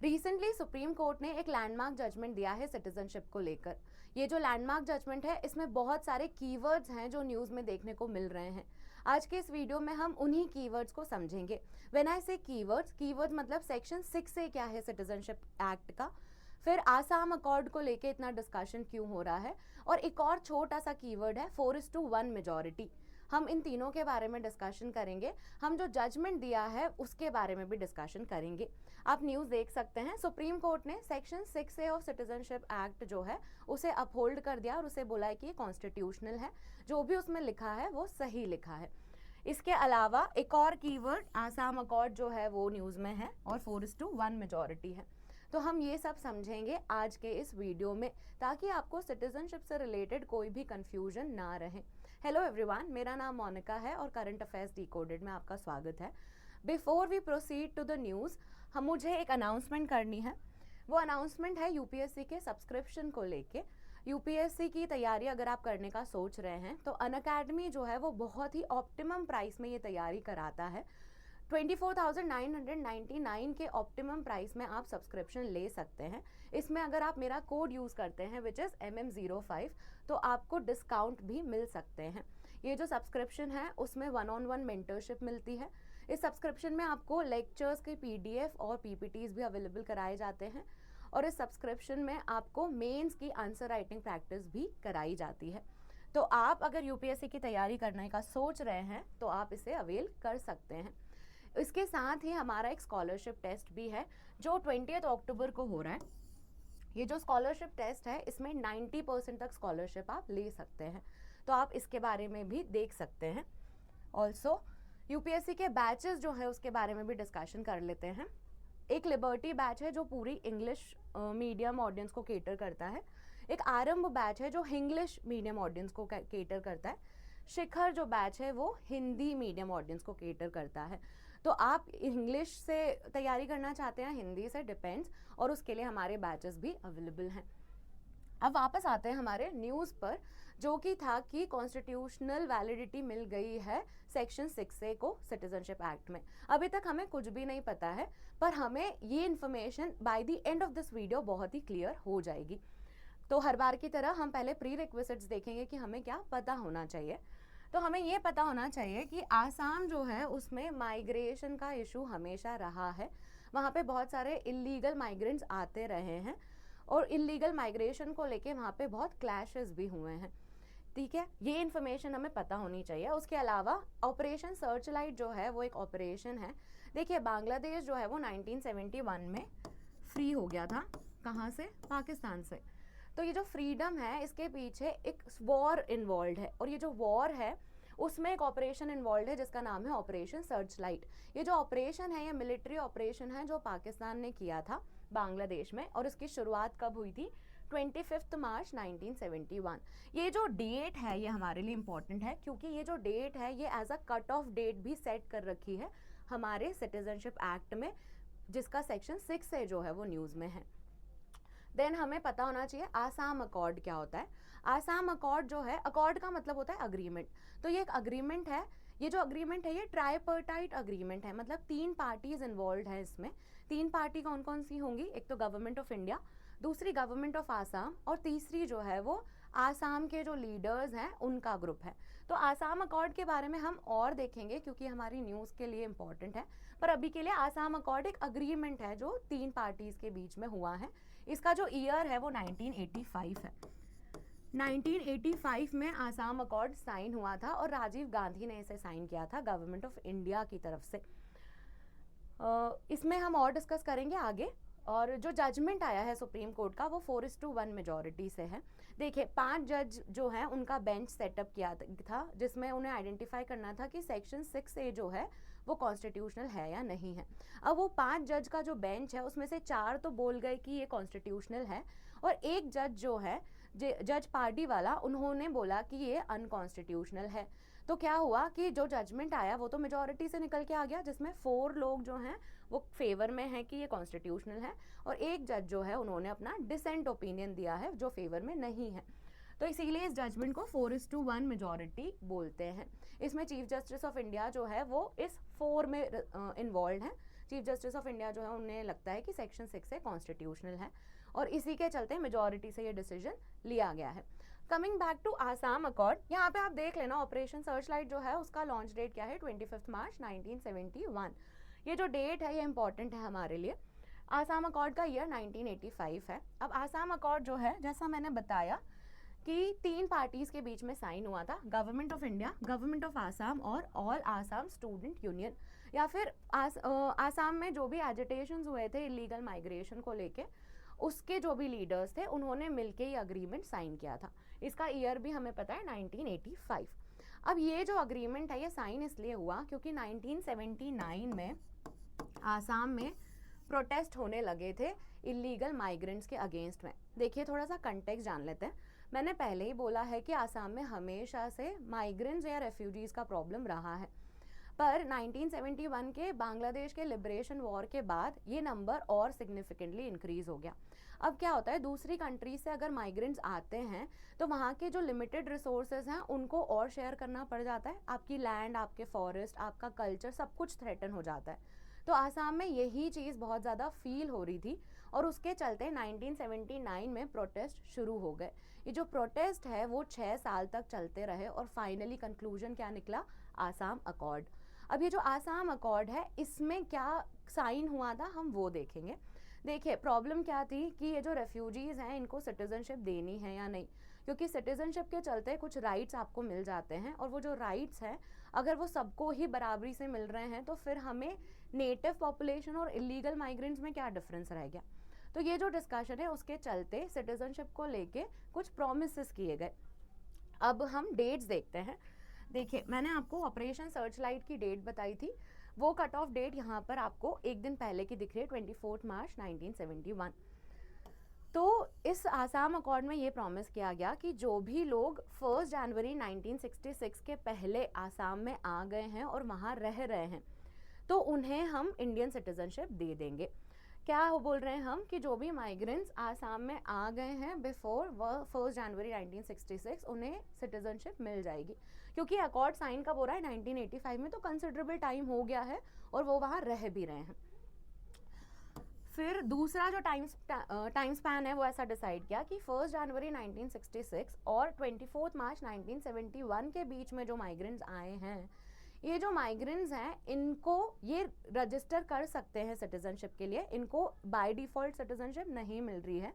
Recently supreme court ने एक landmark judgement दिया है सिटीजनशिप को लेकर। ये जो लैंडमार्क जजमेंट है इसमें बहुत सारे कीवर्ड्स हैं जो न्यूज़ में देखने को मिल रहे हैं। आज के इस वीडियो में हम उन्हीं कीवर्ड्स को समझेंगे। व्हेन आई से कीवर्ड्स, कीवर्ड मतलब सेक्शन 6 से क्या है सिटीजनशिप एक्ट का, फिर आसाम अकॉर्ड को लेके इतना डिस्कशन क्यों हो रहा है, और एक और छोटा सा कीवर्ड है 4:1 मेजॉरिटी। हम इन तीनों के बारे में डिस्कशन करेंगे। हम जो जजमेंट दिया है उसके बारे में भी डिस्कशन करेंगे। आप न्यूज़ देख सकते हैं, सुप्रीम कोर्ट ने सेक्शन 6 ऑफ सिटीजनशिप एक्ट जो है उसे अपहोल्ड कर दिया और उसे बोला है कि ये कॉन्स्टिट्यूशनल है। जो भी उसमें लिखा है वो सही लिखा है। इसके अलावा एक और कीवर्ड आसाम अकॉर्ड जो है वो न्यूज़ में है और 4:1 मेजॉरिटी है। तो हम ये सब समझेंगे आज के इस वीडियो में, ताकि आपको सिटीजनशिप से रिलेटेड कोई भी कंफ्यूजन ना रहे। हेलो एवरीवन, मेरा नाम मोनिका है और करंट अफेयर्स डिकोडेड में आपका स्वागत है। Before we proceed to the news, हम मुझे एक अनाउंसमेंट करनी है। वो अनाउंसमेंट है यूपीएससी के सब्सक्रिप्शन को लेके। यूपीएससी की तैयारी अगर आप करने का सोच रहे हैं तो अनअकैडमी जो है वो बहुत ही ऑप्टिमम प्राइस में ये तैयारी कराता है। 24,999 के ऑप्टिमम प्राइस में आप सब्सक्रिप्शन ले सकते हैं। इसमें अगर आप मेरा कोड यूज़ करते हैं विच इज़ MM05 तो आपको डिस्काउंट भी मिल सकते हैं। ये जो सब्सक्रिप्शन है उसमें 1-on-1 मेंटरशिप मिलती है। इस सब्सक्रिप्शन में आपको लेक्चर्स के PDF और PPTs भी अवेलेबल कराए जाते हैं, और इस सब्सक्रिप्शन में आपको मेंस की आंसर राइटिंग प्रैक्टिस भी कराई जाती है। तो आप अगर यूपीएससी की तैयारी करने का सोच रहे हैं तो आप इसे अवेल कर सकते हैं। इसके साथ ही हमारा एक स्कॉलरशिप टेस्ट भी है जो 20 अक्टूबर को हो रहा है। ये जो स्कॉलरशिप टेस्ट है इसमें 90% तक स्कॉलरशिप आप ले सकते हैं, तो आप इसके बारे में भी देख सकते हैं। ऑल्सो यूपीएससी के बैचेस जो है उसके बारे में भी डिस्कशन कर लेते हैं। एक लिबर्टी बैच है जो पूरी इंग्लिश मीडियम ऑडियंस को केटर करता है। एक आरंभ बैच है जो इंग्लिश मीडियम ऑडियंस को केटर करता है। शिखर जो बैच है वो हिंदी मीडियम ऑडियंस को केटर करता है। तो आप इंग्लिश से तैयारी करना चाहते हैं, हिंदी से, डिपेंड्स, और उसके लिए हमारे बैचेस भी अवेलेबल हैं। अब वापस आते हैं हमारे न्यूज़ पर, जो कि था कि कॉन्स्टिट्यूशनल वैलिडिटी मिल गई है सेक्शन 6A को सिटीजनशिप एक्ट में। अभी तक हमें कुछ भी नहीं पता है, पर हमें ये information by the end of this video बहुत ही क्लियर हो जाएगी। तो हर बार की तरह हम पहले प्री रिक्विजिट्स देखेंगे कि हमें क्या पता होना चाहिए। तो हमें ये पता होना चाहिए कि आसाम जो है उसमें माइग्रेशन का इशू हमेशा रहा है। वहाँ पे बहुत सारे इलीगल माइग्रेंट्स आते रहे हैं और इलीगल माइग्रेशन को लेके वहाँ पे बहुत क्लैशेस भी हुए हैं। ठीक है, ये इन्फॉर्मेशन हमें पता होनी चाहिए। उसके अलावा ऑपरेशन सर्च लाइट जो है वो एक ऑपरेशन है। देखिए, बांग्लादेश जो है वो 1971 में फ्री हो गया था। कहाँ से? पाकिस्तान से। तो ये जो फ्रीडम है इसके पीछे एक वॉर इन्वॉल्व है, और ये जो वॉर है उसमें एक ऑपरेशन इन्वॉल्व है जिसका नाम है ऑपरेशन सर्च लाइट। ये जो ऑपरेशन है ये मिलिट्री ऑपरेशन है जो पाकिस्तान ने किया था बांग्लादेश में, और इसकी शुरुआत कब हुई थी? 25 मार्च 1971। ये जो डेट है ये हमारे लिए इम्पॉर्टेंट है, क्योंकि ये जो डेट है ये as a cut off date भी सेट कर रखी है हमारे सिटीजनशिप एक्ट में, जिसका सेक्शन 6 जो है वो न्यूज़ में है। देन हमें पता होना चाहिए आसाम अकॉर्ड क्या होता है। आसाम अकॉर्ड जो है, अकॉर्ड का मतलब होता है अग्रीमेंट। तो ये एक अग्रीमेंट है। ये जो अग्रीमेंट है ये ट्राइपर्टाइट अग्रीमेंट है, मतलब 3 पार्टीज इन्वॉल्व है इसमें। 3 पार्टी कौन कौन सी होंगी? एक तो गवर्नमेंट ऑफ इंडिया, दूसरी गवर्नमेंट ऑफ आसाम, और तीसरी जो है वो आसाम के जो लीडर्स हैं उनका ग्रुप है। तो आसाम अकॉर्ड के बारे में हम और देखेंगे क्योंकि हमारी न्यूज़ के लिए इम्पॉर्टेंट है, पर अभी के लिए आसाम अकॉर्ड एक अग्रीमेंट है जो 3 पार्टीज के बीच में हुआ है। इसका जो ईयर है वो 1985 है। 1985 में आसाम अकॉर्ड साइन हुआ था और राजीव गांधी ने इसे साइन किया था गवर्नमेंट ऑफ इंडिया की तरफ से। इसमें हम और डिस्कस करेंगे आगे। और जो जजमेंट आया है सुप्रीम कोर्ट का वो 4:1 मेजॉरिटी से है। देखिए, 5 जज जो हैं उनका बेंच सेटअप किया था, जिसमें उन्हें आइडेंटिफाई करना था कि सेक्शन 6A जो है वो कॉन्स्टिट्यूशनल है या नहीं है। अब वो 5 जज का जो बेंच है उसमें से 4 तो बोल गए कि ये कॉन्स्टिट्यूशनल है, और एक जज जो है जज पार्टी वाला, उन्होंने बोला कि ये अनकॉन्स्टिट्यूशनल है। तो क्या हुआ कि जो जजमेंट आया वो तो मेजॉरिटी से निकल के आ गया, जिसमें 4 लोग जो हैं वो फेवर में हैं कि ये कॉन्स्टिट्यूशनल है, और एक जज जो है उन्होंने अपना डिसेंट ओपिनियन दिया है जो फेवर में नहीं है। तो इसीलिए इस जजमेंट को 4:1 मेजॉरिटी बोलते हैं। इसमें चीफ जस्टिस ऑफ इंडिया जो है वो इस 4 में इन्वॉल्व है, चीफ जस्टिस ऑफ इंडिया जो है उन्हें लगता है कि सेक्शन 6 है कॉन्स्टिट्यूशनल है, और इसी के चलते मेजॉरिटी से ये डिसीजन लिया गया है। Coming back to Assam accord, यहाँ पे आप देख लेना ऑपरेशन सर्चलाइट जो है उसका लॉन्च डेट क्या है, 25 मार्च 1971। ये जो डेट है ये इंपॉर्टेंट है हमारे लिए। आसाम अकॉर्ड का ईयर 1985 है। अब आसाम अकॉर्ड जो है, जैसा मैंने बताया कि 3 पार्टीज के बीच में साइन हुआ था, government of India, government of Assam और ऑल आसाम स्टूडेंट यूनियन, या फिर आसाम में जो भी एजिटेशंस हुए थे इलीगल माइग्रेशन को लेके, उसके जो भी लीडर्स थे उन्होंने मिलके ये अग्रीमेंट साइन किया था। इसका ईयर भी हमें पता है 1985। अब ये जो अग्रीमेंट है ये साइन इसलिए हुआ क्योंकि 1979 में आसाम में प्रोटेस्ट होने लगे थे इलीगल माइग्रेंट्स के अगेंस्ट में। देखिए थोड़ा सा कंटेक्स्ट जान लेते हैं। मैंने पहले ही बोला है कि आसाम में हमेशा से माइग्रेंट्स या रेफ्यूजीज़ का प्रॉब्लम रहा है, पर 1971 के बांग्लादेश के लिबरेशन वॉर के बाद ये नंबर और सिग्निफिकेंटली इंक्रीज़ हो गया। अब क्या होता है, दूसरी कंट्रीज से अगर माइग्रेंट्स आते हैं तो वहाँ के जो लिमिटेड रिसोर्सेज हैं उनको और शेयर करना पड़ जाता है। आपकी लैंड, आपके फॉरेस्ट, आपका कल्चर, सब कुछ थ्रेटन हो जाता है। तो आसाम में यही चीज़ बहुत ज़्यादा फील हो रही थी और उसके चलते 1979 में प्रोटेस्ट शुरू हो गए। ये जो प्रोटेस्ट है वो 6 साल तक चलते रहे और फाइनली कंक्लूजन क्या निकला, आसाम अकॉर्ड। अब ये जो आसाम अकॉर्ड है इसमें क्या साइन हुआ था हम वो देखेंगे। देखिए प्रॉब्लम क्या थी कि ये जो रेफ्यूजीज़ हैं इनको सिटीजनशिप देनी है या नहीं, क्योंकि सिटीजनशिप के चलते कुछ राइट्स आपको मिल जाते हैं और वो जो राइट्स हैं अगर वो सबको ही बराबरी से मिल रहे हैं तो फिर हमें नेटिव पॉपुलेशन और इलीगल माइग्रेंट्स में क्या डिफरेंस रह गया। तो ये जो डिस्कशन है उसके चलते सिटीजनशिप को लेके कुछ प्रोमिसेस किए गए। अब हम डेट्स देखते हैं। देखिए मैंने आपको ऑपरेशन सर्चलाइट की डेट बताई थी, वो कट ऑफ डेट यहाँ पर आपको एक दिन पहले की दिख रही है, 24 मार्च 1971। तो इस आसाम अकॉर्ड में ये प्रॉमिस किया गया कि जो भी लोग 1 जनवरी 1966 के पहले आसाम में आ गए हैं और वहाँ रह रहे हैं तो उन्हें हम इंडियन सिटीजनशिप दे देंगे। क्या हो बोल रहे हैं हम कि जो भी माइग्रेंट्स आसाम में आ गए हैं बिफोर 1 जनवरी 1966 उन्हें सिटीजनशिप मिल जाएगी, क्योंकि अकॉर्ड साइन कब हो रहा है 1985 में, तो कंसिडरेबल टाइम हो गया है और वो वहाँ रह भी रहे हैं। फिर दूसरा जो टाइम स्पैन है वो ऐसा डिसाइड किया कि 1 जनवरी 1966 और 24 मार्च 1971 के बीच में जो माइग्रेंट्स आए हैं, ये जो माइग्रेंट्स हैं इनको ये रजिस्टर कर सकते हैं सिटीजनशिप के लिए। इनको बाय डिफ़ॉल्ट सिटीजनशिप नहीं मिल रही है,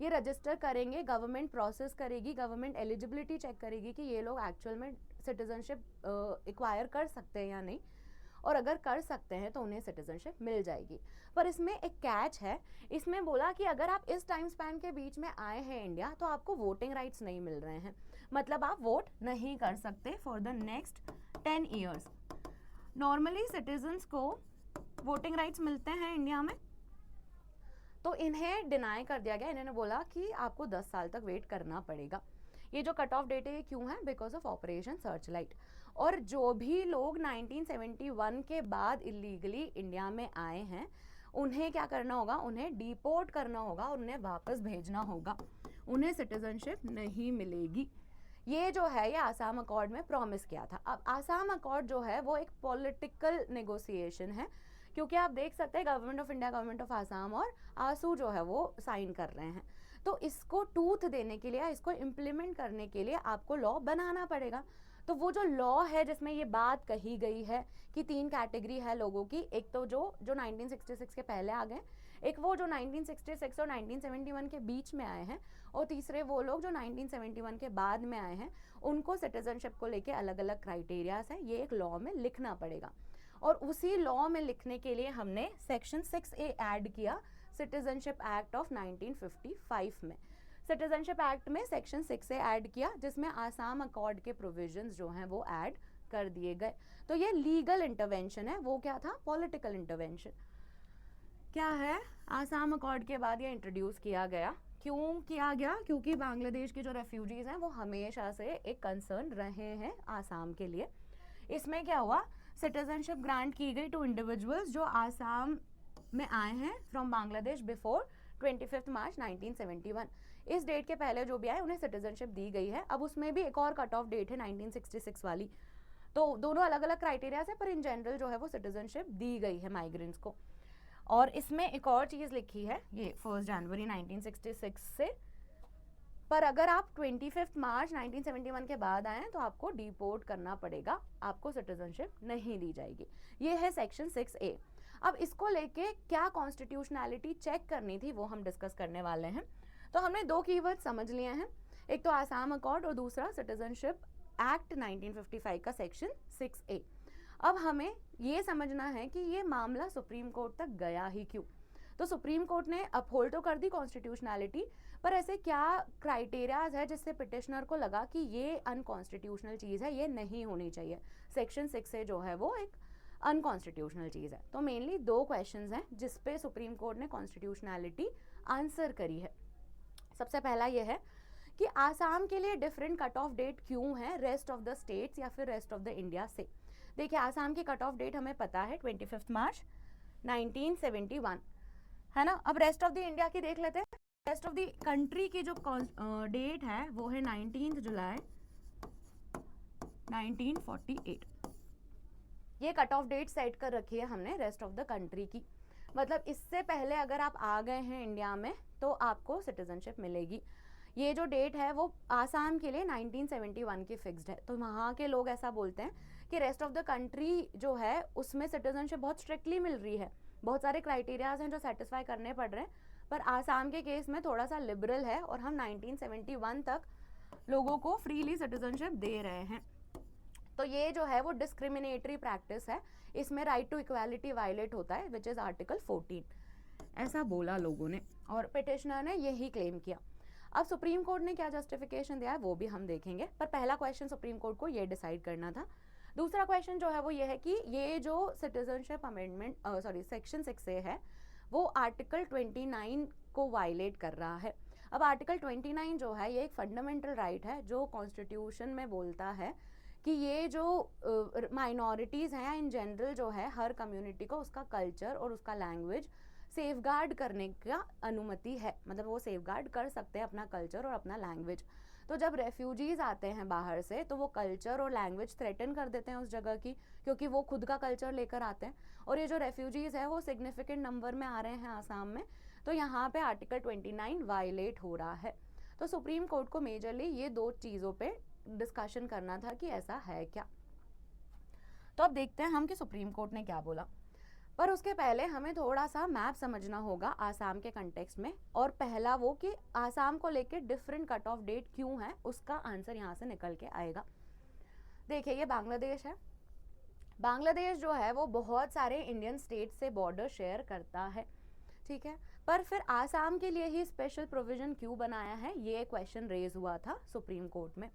ये रजिस्टर करेंगे, गवर्नमेंट प्रोसेस करेगी, गवर्नमेंट एलिजिबिलिटी चेक करेगी कि ये लोग एक्चुअल में सिटीजनशिप एक्वायर कर सकते हैं या नहीं, और अगर कर सकते हैं तो उन्हें सिटीजनशिप मिल जाएगी। पर इसमें एक कैच है, इसमें बोला कि अगर आप इस टाइम स्पैन के बीच में आए हैं इंडिया तो आपको वोटिंग राइट्स नहीं मिल रहे हैं, मतलब आप वोट नहीं कर सकते for the next 10 years. Normally citizens को वोटिंग राइट्स मिलते हैं इंडिया में, तो इन्हें डिनाई कर दिया गया। इन्होंने बोला कि आपको 10 साल तक वेट करना पड़ेगा। ये जो कट ऑफ डेट है ये क्यों है, बिकॉज ऑफ ऑपरेशन सर्चलाइट। और जो भी लोग 1971 के बाद इलीगली इंडिया में आए हैं उन्हें क्या करना होगा, उन्हें डिपोर्ट करना होगा, उन्हें वापस भेजना होगा, उन्हें सिटीजनशिप नहीं मिलेगी। ये जो है ये आसाम अकॉर्ड में प्रॉमिस किया था। अब आसाम अकॉर्ड जो है वो एक पॉलिटिकल नेगोशिएशन है, क्योंकि आप देख सकते हैं government of India, government of Assam और आसू जो है वो साइन कर रहे हैं। तो इसको टूथ देने के लिए, इसको इम्प्लीमेंट करने के लिए आपको लॉ बनाना पड़ेगा। तो वो जो लॉ है जिसमें ये बात कही गई है कि 3 कैटेगरी है लोगों की, एक तो जो 1966 के पहले आ गए, एक वो जो 1966 और 1971 के बीच में आए हैं, और तीसरे वो लोग जो 1971 के बाद में आए हैं, उनको सिटीजनशिप को लेके अलग अलग क्राइटेरियाज हैं, ये एक लॉ में लिखना पड़ेगा। और उसी लॉ में लिखने के लिए हमने सेक्शन 6A ऐड किया सिटीजनशिप एक्ट ऑफ 1955 में। सिटीजनशिप एक्ट में सेक्शन 6A ऐड किया जिसमें आसाम अकॉर्ड के प्रोविजंस जो हैं वो ऐड कर दिए गए। तो ये लीगल इंटरवेंशन है, वो क्या था, पॉलिटिकल इंटरवेंशन। क्या है, आसाम अकॉर्ड के बाद ये इंट्रोड्यूस किया गया। क्यों किया गया, क्योंकि बांग्लादेश के जो रेफ्यूजीज़ हैं वो हमेशा से एक कंसर्न रहे हैं आसाम के लिए। इसमें क्या हुआ, सिटीजनशिप ग्रांट की गई टू इंडिविजुअल्स जो आसाम में आए हैं फ्रॉम बांग्लादेश बिफोर 25 मार्च 1971। इस डेट के पहले जो भी आए उन्हें सिटीजनशिप दी गई है। अब उसमें भी एक और कट ऑफ डेट है 1966 वाली, तो दोनों अलग अलग क्राइटेरिया है, पर इन जनरल जो है वो सिटीजनशिप दी गई है माइग्रेंट्स को। और इसमें एक और चीज़ लिखी है, ये 1 जनवरी 1966 से, पर अगर आप 25 मार्च 1971 के बाद आए तो आपको डिपोर्ट करना पड़ेगा, आपको सिटीजनशिप नहीं दी जाएगी। ये है सेक्शन 6A। अब इसको लेके क्या कॉन्स्टिट्यूशनैलिटी चेक करनी थी वो हम डिस्कस करने वाले हैं। तो हमने दो कीवर्ड समझ लिए हैं, एक तो आसाम अकॉर्ड और दूसरा सिटीजनशिप एक्ट 1955 का सेक्शन 6A। अब हमें ये समझना है कि ये मामला सुप्रीम कोर्ट तक गया ही क्यों। तो सुप्रीम कोर्ट ने अपहोल्ड तो कर दी कॉन्स्टिट्यूशनैलिटी, पर ऐसे क्या क्राइटेरियाज है जिससे पिटिशनर को लगा कि ये अनकॉन्स्टिट्यूशनल चीज़ है, ये नहीं होनी चाहिए, सेक्शन 6A जो है वो एक अनकॉन्स्टिट्यूशनल चीज़ है। तो मेनली दो क्वेश्चंस हैं जिसपे सुप्रीम कोर्ट ने कॉन्स्टिट्यूशनैलिटी आंसर करी है। सबसे पहला ये है कि आसाम के लिए डिफरेंट कट ऑफ डेट क्यों है रेस्ट ऑफ द स्टेट्स या फिर रेस्ट ऑफ द इंडिया से। देखिए आसाम की कट ऑफ डेट हमें पता है 25 मार्च 1971 है ना। अब रेस्ट ऑफ द इंडिया की देख लेते हैं। रेस्ट ऑफ द कंट्री की जो डेट है वो है 19 जुलाई 1948। ये कट ऑफ डेट सेट कर रखी है हमने रेस्ट ऑफ द कंट्री की, मतलब इससे पहले अगर आप आ गए हैं इंडिया में तो आपको सिटीजनशिप मिलेगी। ये जो डेट है वो आसाम के लिए 1971 की फिक्स्ड है। तो वहाँ के लोग ऐसा बोलते हैं कि रेस्ट ऑफ द कंट्री जो है उसमें सिटीजनशिप बहुत स्ट्रिक्टली मिल रही है, बहुत सारे क्राइटेरियाज हैं जो सेटिस्फाई करने पड़ रहे हैं, पर आसाम के केस में थोड़ा सा लिबरल है और हम 1971 तक लोगों को फ्रीली सिटीजनशिप दे रहे हैं। तो ये जो है वो डिस्क्रिमिनेटरी प्रैक्टिस है, इसमें राइट टू इक्वालिटी वायलेट होता है विच इज़ आर्टिकल 14, ऐसा बोला लोगों ने और पिटिशनर ने यही क्लेम किया। अब सुप्रीम कोर्ट ने क्या जस्टिफिकेशन दिया है वो भी हम देखेंगे, पर पहला क्वेश्चन सुप्रीम कोर्ट को ये डिसाइड करना था। दूसरा क्वेश्चन जो है वो ये है कि ये जो सिटीजनशिप अमेंडमेंट सेक्शन 6A है वो आर्टिकल 29 को वायलेट कर रहा है। अब आर्टिकल 29 जो है ये एक फंडामेंटल राइट है जो कॉन्स्टिट्यूशन में बोलता है कि ये जो माइनॉरिटीज़ हैं इन जनरल जो है हर कम्युनिटी को उसका कल्चर और उसका लैंग्वेज सेफगार्ड करने का अनुमति है, मतलब वो सेफगार्ड कर सकते हैं अपना कल्चर और अपना लैंग्वेज। तो जब रेफ्यूजीज़ आते हैं बाहर से तो वो कल्चर और लैंग्वेज थ्रेटन कर देते हैं उस जगह की, क्योंकि वो खुद का कल्चर लेकर आते हैं और ये जो रेफ्यूजीज़ है वो सिग्निफिकेंट नंबर में आ रहे हैं आसाम में, तो यहाँ पे आर्टिकल 29 वायलेट हो रहा है। तो सुप्रीम कोर्ट को मेजरली ये दो चीज़ों पे डिस्कशन करना था कि ऐसा है क्या। तो अब देखते हैं हम कि सुप्रीम कोर्ट ने क्या बोला, पर उसके पहले हमें थोड़ा सा मैप समझना होगा आसाम के कंटेक्स्ट में। और पहला वो कि आसाम को लेके डिफरेंट कट ऑफ डेट क्यों है, उसका आंसर यहाँ से निकल के आएगा। देखिए ये बांग्लादेश है, बांग्लादेश जो है वो बहुत सारे इंडियन स्टेट से बॉर्डर शेयर करता है, ठीक है, पर फिर आसाम के लिए ही स्पेशल प्रोविजन क्यों बनाया है, ये क्वेश्चन रेज हुआ था सुप्रीम कोर्ट में।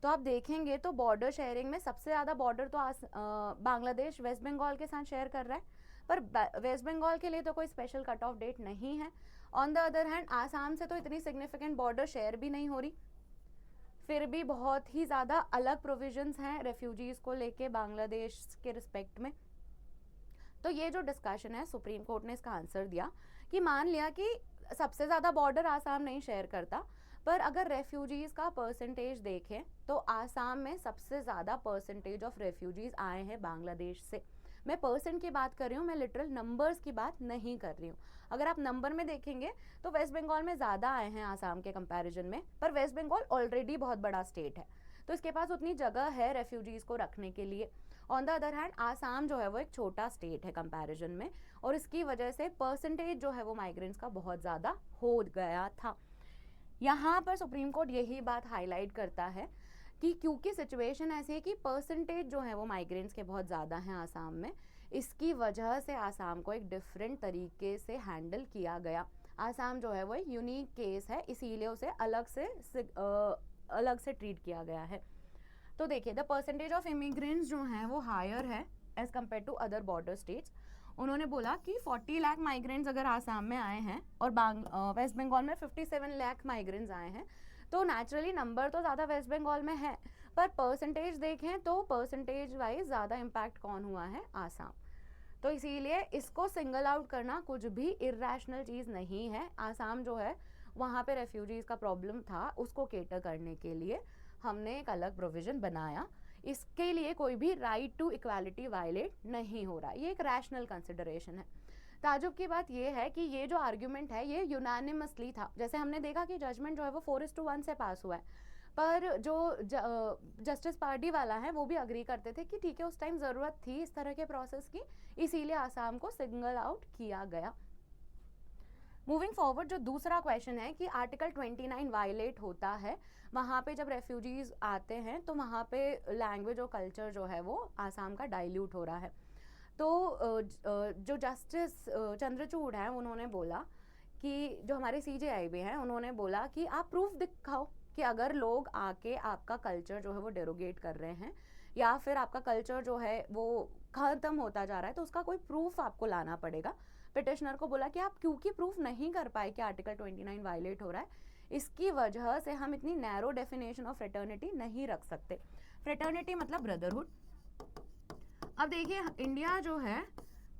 तो आप देखेंगे तो बॉर्डर शेयरिंग में सबसे ज़्यादा बॉर्डर तो बांग्लादेश वेस्ट बंगाल के साथ शेयर कर रहा है, पर वेस्ट बंगाल के लिए तो कोई स्पेशल कट ऑफ डेट नहीं है। On the other hand Assam से तो इतनी सिग्निफिकेंट बॉर्डर शेयर भी नहीं हो रही, फिर भी बहुत ही ज़्यादा अलग प्रोविजंस हैं रेफ्यूजीज़ को लेके बांग्लादेश के रिस्पेक्ट में। तो ये जो डिस्कशन है सुप्रीम कोर्ट ने इसका आंसर दिया कि मान लिया कि सबसे ज़्यादा बॉर्डर आसाम नहीं शेयर करता, पर अगर रेफ्यूजीज़ का परसेंटेज देखें तो आसाम में सबसे ज़्यादा परसेंटेज ऑफ रेफ्यूजीज़ आए हैं बांग्लादेश से। मैं परसेंट की बात कर रही हूँ, मैं लिटरल नंबर्स की बात नहीं कर रही हूँ। अगर आप नंबर में देखेंगे तो वेस्ट बंगाल में ज़्यादा आए हैं आसाम के कंपैरिजन में, पर वेस्ट बंगाल ऑलरेडी बहुत बड़ा स्टेट है तो इसके पास उतनी जगह है रेफ्यूजीज़ को रखने के लिए। On the other hand Assam जो है वो एक छोटा स्टेट है कंपैरिजन में, और इसकी वजह से परसेंटेज जो है वो माइग्रेंट्स का बहुत ज़्यादा हो गया था। यहाँ पर सुप्रीम कोर्ट यही बात हाईलाइट करता है कि क्योंकि सिचुएशन ऐसी है कि परसेंटेज जो है वो माइग्रेंट्स के बहुत ज़्यादा हैं आसाम में, इसकी वजह से आसाम को एक डिफरेंट तरीके से हैंडल किया गया। आसाम जो है वो एक यूनिक केस है, इसीलिए उसे अलग से ट्रीट किया गया है। तो देखिए द परसेंटेज ऑफ इमिग्रेंट्स जो हैं वो हायर है as compared to other border states. उन्होंने बोला कि 40 लाख माइग्रेंट्स अगर आसाम में आए हैं और वेस्ट बंगाल में 57 लाख माइग्रेंट्स आए हैं, तो नेचुरली नंबर तो ज़्यादा वेस्ट बंगाल में है, पर परसेंटेज देखें तो परसेंटेज वाइज ज़्यादा इम्पैक्ट कौन हुआ है, आसाम। तो इसीलिए इसको सिंगल आउट करना कुछ भी इर्रेशनल चीज़ नहीं है। आसाम जो है वहाँ पे रेफ्यूजीज़ का प्रॉब्लम था, उसको केटर करने के लिए हमने एक अलग प्रोविज़न बनाया। इसके लिए कोई भी राइट टू इक्वालिटी वायलेट नहीं हो रहा, ये एक रैशनल कंसिडरेशन है। ताजुब की बात ये है कि ये जो आर्ग्यूमेंट है ये यूनानिमसली था। जैसे हमने देखा कि जजमेंट जो है वो 4:1 से पास हुआ है, पर जो जस्टिस पार्डी वाला है वो भी अग्री करते थे कि ठीक है उस टाइम ज़रूरत थी इस तरह के प्रोसेस की, इसीलिए आसाम को सिंगल आउट किया गया। मूविंग फॉरवर्ड, जो दूसरा क्वेश्चन है कि आर्टिकल 29 वायलेट होता है, वहाँ पे जब रेफ्यूजीज आते हैं तो वहाँ पे लैंग्वेज और कल्चर जो है वो आसाम का डाइल्यूट हो रहा है। तो जो जस्टिस चंद्रचूड़ हैं उन्होंने बोला कि जो हमारे CJIB हैं उन्होंने बोला कि आप प्रूफ दिखाओ कि अगर लोग आके आपका कल्चर जो है वो डेरोगेट कर रहे हैं या फिर आपका कल्चर जो है वो ख़त्म होता जा रहा है, तो उसका कोई प्रूफ आपको लाना पड़ेगा। पिटिशनर को बोला कि आप क्योंकि प्रूफ नहीं कर पाए कि आर्टिकल 29 वायलेट हो रहा है, इसकी वजह से हम इतनी नैरो डेफिनेशन ऑफ फ्रेटर्निटी नहीं रख सकते। फ्रेटर्निटी मतलब ब्रदरहुड। अब देखिए इंडिया जो है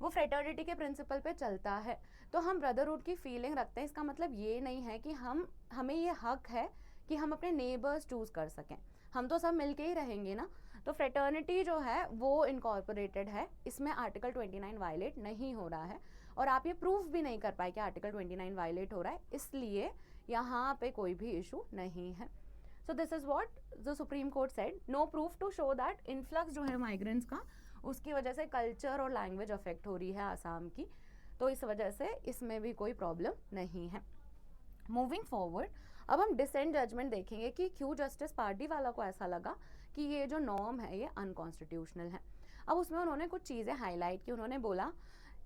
वो फ्रेटर्निटी के प्रिंसिपल पे चलता है, तो हम ब्रदरहुड की फीलिंग रखते हैं। इसका मतलब ये नहीं है कि हमें ये हक है कि हम अपने नेबर्स चूज़ कर सकें, हम तो सब मिलके ही रहेंगे ना। तो फ्रेटर्निटी जो है वो इनकॉर्पोरेटेड है, इसमें आर्टिकल 29 वायलेट नहीं हो रहा है, और आप ये प्रूफ भी नहीं कर पाए कि आर्टिकल 29 वायलेट हो रहा है, इसलिए यहाँ पे कोई भी इशू नहीं है। So this is what the Supreme Court said, no proof to show that influx जो है माइग्रेंट्स का, उसकी वजह से कल्चर और लैंग्वेज अफेक्ट हो रही है आसाम की, तो इस वजह से इसमें भी कोई प्रॉब्लम नहीं है। मूविंग फॉरवर्ड, अब हम डिसेंट जजमेंट देखेंगे कि क्यों जस्टिस पार्टी वाला को ऐसा लगा कि ये जो नॉर्म है ये अनकॉन्स्टिट्यूशनल है। अब उसमें उन्होंने कुछ चीज़ें हाईलाइट की। उन्होंने बोला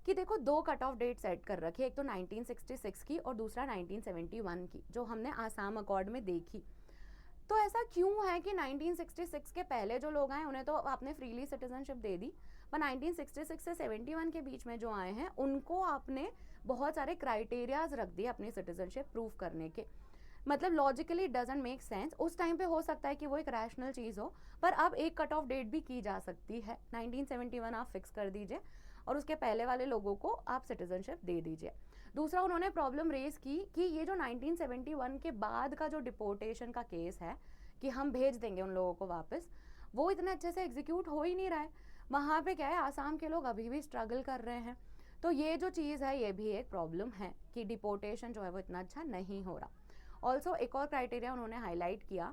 कि देखो दो कट ऑफ डेट सेट कर रखी है, एक तो 1966 की और दूसरा 1971 की, जो हमने आसाम अकॉर्ड में देखी। तो ऐसा क्यों है कि 1966 के पहले जो लोग आए उन्हें तो आपने फ्रीली सिटीजनशिप दे दी, पर 1966 से 71 के बीच में जो आए हैं उनको आपने बहुत सारे क्राइटेरियाज रख दिए अपनी सिटीजनशिप प्रूव करने के। मतलब लॉजिकली डजंट मेक सेंस। उस टाइम पे हो सकता है कि वो एक रैशनल चीज़ हो, पर अब एक कट ऑफ डेट भी की जा सकती है, 1971 आप फिक्स कर दीजिए और उसके पहले वाले लोगों को आप सिटीजनशिप दे दीजिए। दूसरा उन्होंने प्रॉब्लम रेज की कि ये जो 1971 के बाद का जो डिपोर्टेशन का केस है कि हम भेज देंगे उन लोगों को वापस, वो इतने अच्छे से एग्जीक्यूट हो ही नहीं रहा है। वहाँ पे क्या है, आसाम के लोग अभी भी स्ट्रगल कर रहे हैं। तो ये जो चीज़ है ये भी एक प्रॉब्लम है कि डिपोर्टेशन जो है वो इतना अच्छा नहीं हो रहा। ऑल्सो एक और क्राइटेरिया उन्होंने हाईलाइट किया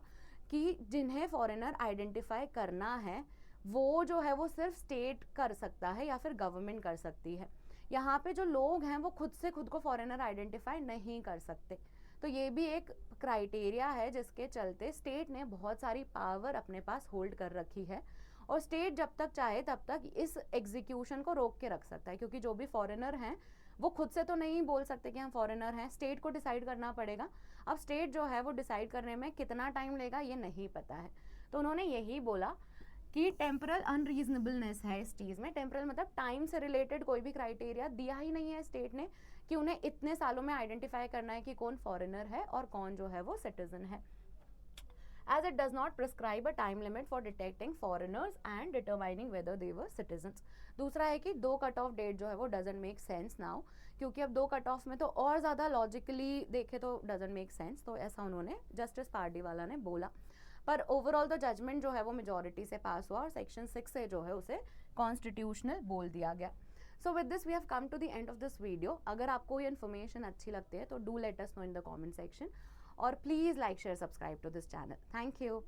कि जिन्हें फॉरेनर आइडेंटिफाई करना है वो जो है वो सिर्फ स्टेट कर सकता है या फिर गवर्नमेंट कर सकती है। यहाँ पे जो लोग हैं वो खुद से खुद को फॉरेनर आइडेंटिफाई नहीं कर सकते। तो ये भी एक क्राइटेरिया है जिसके चलते स्टेट ने बहुत सारी पावर अपने पास होल्ड कर रखी है, और स्टेट जब तक चाहे तब तक इस एग्जीक्यूशन को रोक के रख सकता है, क्योंकि जो भी फॉरेनर हैं वो खुद से तो नहीं बोल सकते कि हम फॉरेनर हैं, स्टेट को डिसाइड करना पड़ेगा। अब स्टेट जो है वो डिसाइड करने में कितना टाइम लेगा ये नहीं पता है। तो उन्होंने यही बोला कि टेम्परल अनरीजनेबलनेस है इस चीज़ में। टेम्परल मतलब टाइम से रिलेटेड कोई भी क्राइटेरिया दिया ही नहीं है स्टेट ने कि उन्हें इतने सालों में आइडेंटिफाई करना है कि कौन फॉरेनर है और कौन जो है वो सिटीजन है, as it does not prescribe a time limit for detecting foreigners and determining whether they were citizens. दूसरा है कि दो कट ऑफ डेट जो है वो doesn't make sense now, क्योंकि अब दो कट ऑफ में तो और ज़्यादा लॉजिकली देखे तो doesn't make sense। तो ऐसा उन्होंने जस्टिस पार्टी वाला ने बोला, पर ओवरऑल द जजमेंट जो है वो मेजॉरिटी से पास हुआ और सेक्शन 6 से जो है उसे कॉन्स्टिट्यूशनल बोल दिया गया। So with this we have come to the end of this video. अगर आपको ये इन्फॉर्मेशन अच्छी लगती है तो do let us know in the comment section, और please like share subscribe to this channel. Thank you.